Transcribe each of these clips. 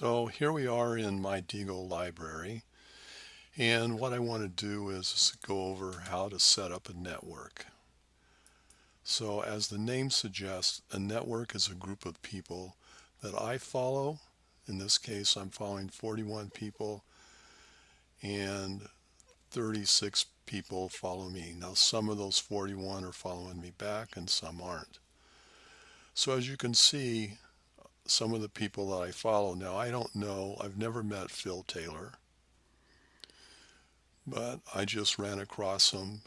So here we are in my Diigo library, and what I want to do is go over how to set up a network. So as the name suggests, a network is a group of people that I follow. In this case, I'm following 41 people and 36 people follow me. Now some of those 41 are following me back and some aren't. So as you can see, some of the people that I follow now, I don't know, I've never met Phil Taylor, but I just ran across him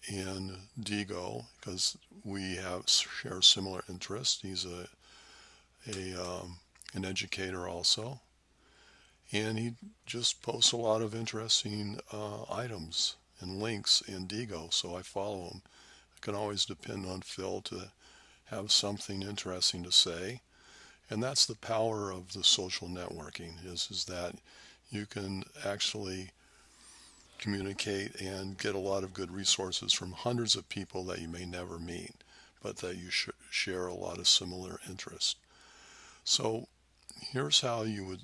in Diigo because we have share similar interests. He's an educator also, and he just posts a lot of interesting items and links in Diigo, so I follow him. I can always depend on Phil to have something interesting to say, and that's the power of the social networking is that you can actually communicate and get a lot of good resources from hundreds of people that you may never meet, but that you share a lot of similar interests. So here's how you would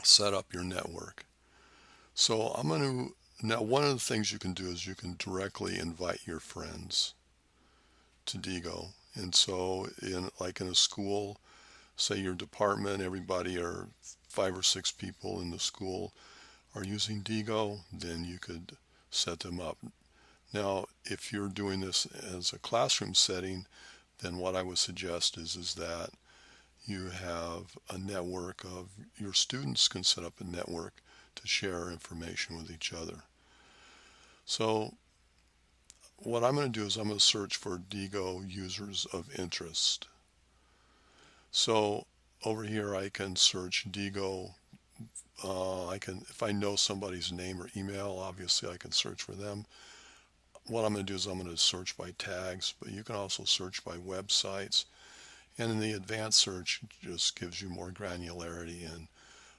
set up your network. So now one of the things you can do is you can directly invite your friends to Diigo. And so in a school, say your department, everybody or 5 or 6 people in the school are using Diigo, then you could set them up. Now, if you're doing this as a classroom setting, then what I would suggest is that you have a network of your students can set up a network to share information with each other. So what I'm going to do is I'm going to search for Diigo users of interest. So over here I can search Diigo. If I know somebody's name or email, obviously I can search for them. What I'm going to do is I'm going to search by tags, but you can also search by websites. And in the advanced search, it just gives you more granularity in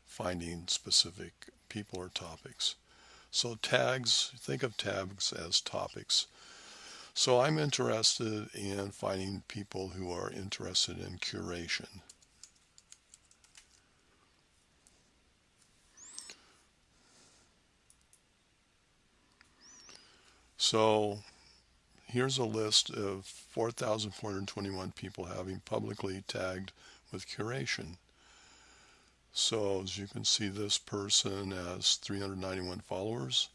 finding specific people or topics. So tags, think of tags as topics. So I'm interested in finding people who are interested in curation. So here's a list of 4,421 people having publicly tagged with curation. So as you can see, this person has 391 followers.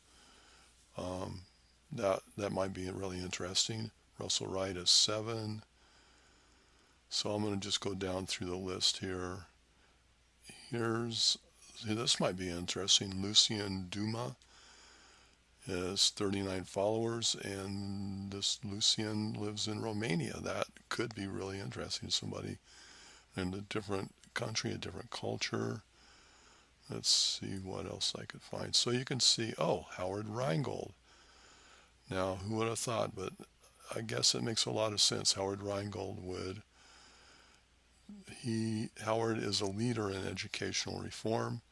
That might be really interesting. Russell Wright has 7. So I'm going to just go down through the list here. This might be interesting. Lucien Duma has 39 followers, and this Lucien lives in Romania. That could be really interesting. Somebody in a different country, a different culture. Let's see what else I could find. So you can see, Howard Rheingold. Now, who would have thought, but I guess it makes a lot of sense. Howard is a leader in educational reform.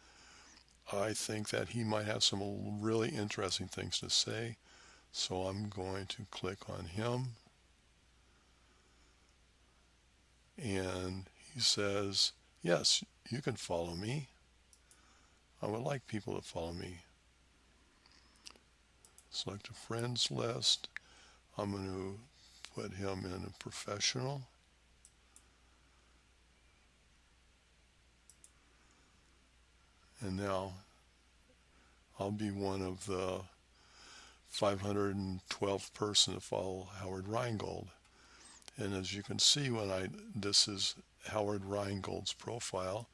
I think that he might have some really interesting things to say. So I'm going to click on him. And he says, yes, you can follow me. I would like people to follow me. Select a friends list. I'm going to put him in a professional. And now I'll be one of the 512th person to follow Howard Rheingold. And as you can see, this is Howard Rheingold's profile.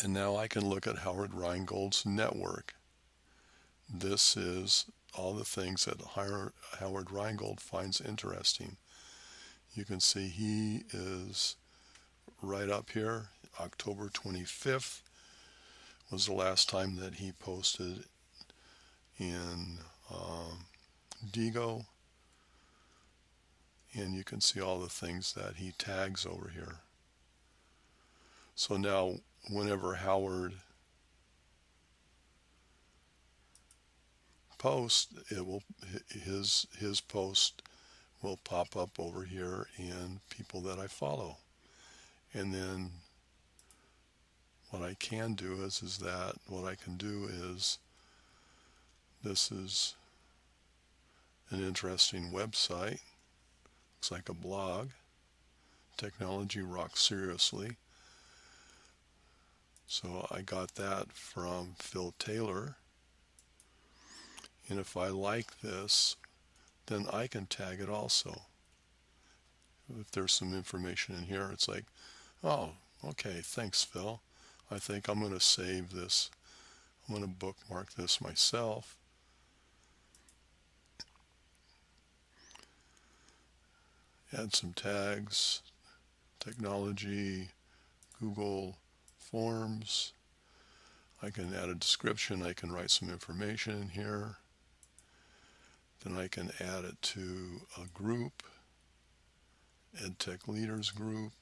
And now I can look at Howard Rheingold's network. This is all the things that Howard Rheingold finds interesting. You can see he is right up here. October 25th was the last time that he posted in Diigo. And you can see all the things that he tags over here. So now whenever Howard posts, his post will pop up over here in people that I follow. And then what I can do is that what I can do is, this is an interesting website. Looks like a blog. Technology Rocks Seriously. So I got that from Phil Taylor. And if I like this, then I can tag it also. If there's some information in here, it's like, oh, okay, thanks, Phil. I think I'm going to save this. I'm going to bookmark this myself. Add some tags, technology, Google Forms. I can add a description. I can write some information in here. Then I can add it to a group, EdTech Leaders group.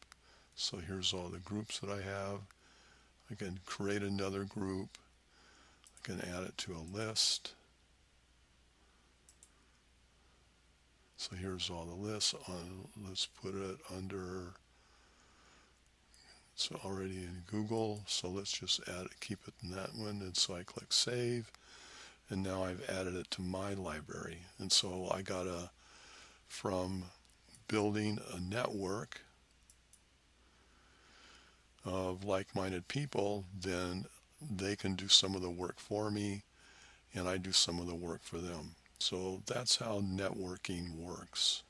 So here's all the groups that I have. I can create another group. I can add it to a list. So here's all the lists. Let's put it under, it's already in Google, so let's just add it, keep it in that one. And so I click Save, and now I've added it to my library. And so I got from building a network of like-minded people, then they can do some of the work for me, and I do some of the work for them. So that's how networking works.